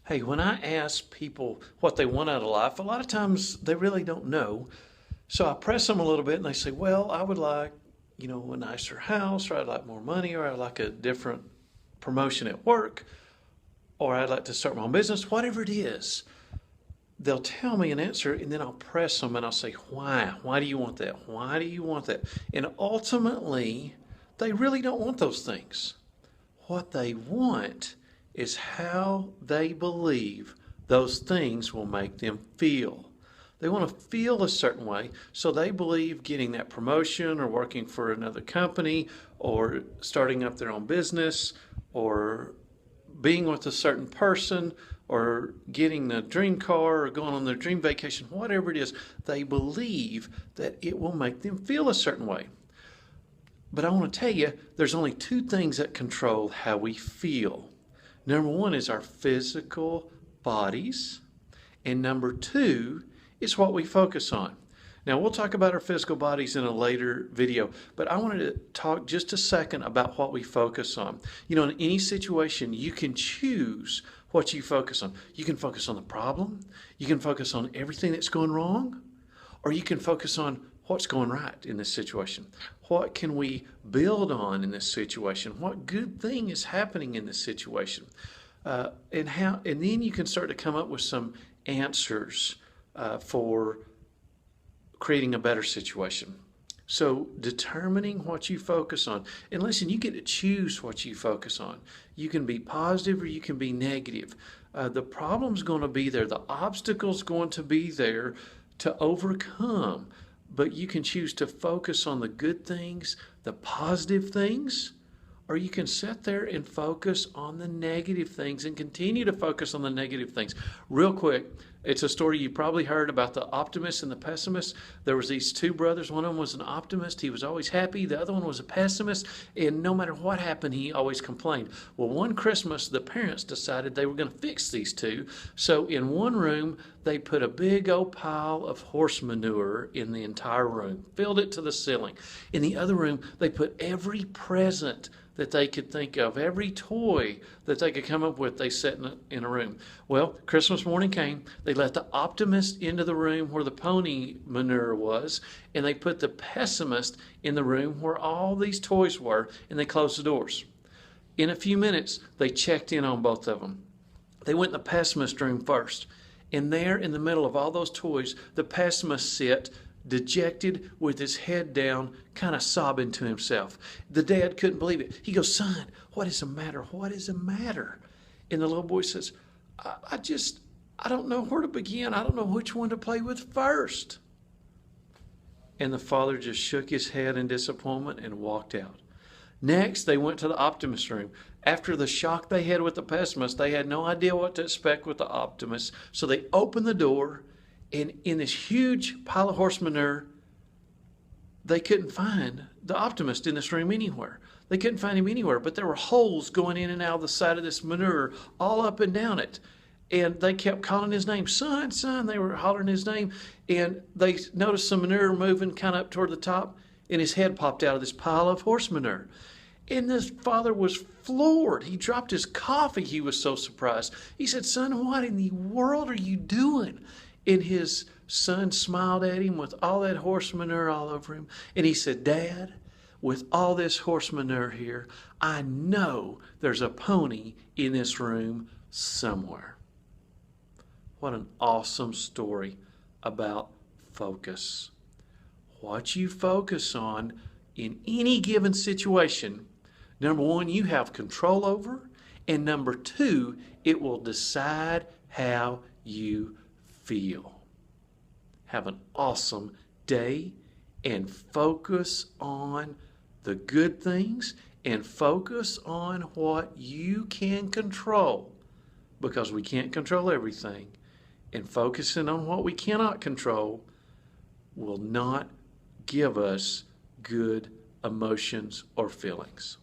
Hey, when I ask people what they want out of life, a lot of times they really don't know. So I press them a little bit and they say, well, I would like, a nicer house, or I'd like more money, or I'd like a different promotion at work, or I'd like to start my own business, whatever it is. They'll tell me an answer and then I'll press them and I'll say, why? Why do you want that? Why do you want that? And ultimately, they really don't want those things. What they want is how they believe those things will make them feel. They want to feel a certain way, so they believe getting that promotion or working for another company or starting up their own business or being with a certain person or getting the dream car or going on their dream vacation, whatever it is, they believe that it will make them feel a certain way. But I want to tell you, there's only two things that control how we feel. Number one is our physical bodies, and number two is what we focus on. Now, we'll talk about our physical bodies in a later video, but I wanted to talk just a second about what we focus on. In any situation, you can choose what you focus on. You can focus on the problem, you can focus on everything that's going wrong, or you can focus on what's going right in this situation. What can we build on in this situation? What good thing is happening in this situation? And then you can start to come up with some answers for creating a better situation. So determining what you focus on. And listen, you get to choose what you focus on. You can be positive or you can be negative. The problem's going to be there. The obstacle's going to be there to overcome. But you can choose to focus on the good things, the positive things, or you can sit there and focus on the negative things and continue to focus on the negative things. Real quick, it's a story you probably heard about the optimist and the pessimist. There was these two brothers. One of them was an optimist. He was always happy. The other one was a pessimist. And no matter what happened, he always complained. Well, one Christmas, the parents decided they were going to fix these two. So in one room, they put a big old pile of horse manure in the entire room, filled it to the ceiling. In the other room, they put every present that they could think of, every toy that they could come up with, they set in a room. Well, Christmas morning came, they let the optimist into the room where the pony manure was, and they put the pessimist in the room where all these toys were, and they closed the doors. In a few minutes, they checked in on both of them. They went in the pessimist room first, and there in the middle of all those toys, the pessimist sat dejected with his head down, kind of sobbing to himself. The dad couldn't believe it. He goes, son, what is the matter? What is the matter? And the little boy says, I don't know where to begin. I don't know which one to play with first. And the father just shook his head in disappointment and walked out. Next, they went to the optimist room. After the shock they had with the pessimist, they had no idea what to expect with the optimist. So they opened the door, and in this huge pile of horse manure, they couldn't find the optimist in this room anywhere. They couldn't find him anywhere, but there were holes going in and out of the side of this manure, all up and down it. And they kept calling his name, son, son. They were hollering his name, and they noticed some manure moving kind of up toward the top, and his head popped out of this pile of horse manure. And this father was floored. He dropped his coffee. He was so surprised. He said, son, what in the world are you doing? And his son smiled at him with all that horse manure all over him. And he said, Dad, with all this horse manure here, I know there's a pony in this room somewhere. What an awesome story about focus. What you focus on in any given situation, number one, you have control over, and number two, it will decide how you feel. Have an awesome day and focus on the good things and focus on what you can control, because we can't control everything, and focusing on what we cannot control will not give us good emotions or feelings.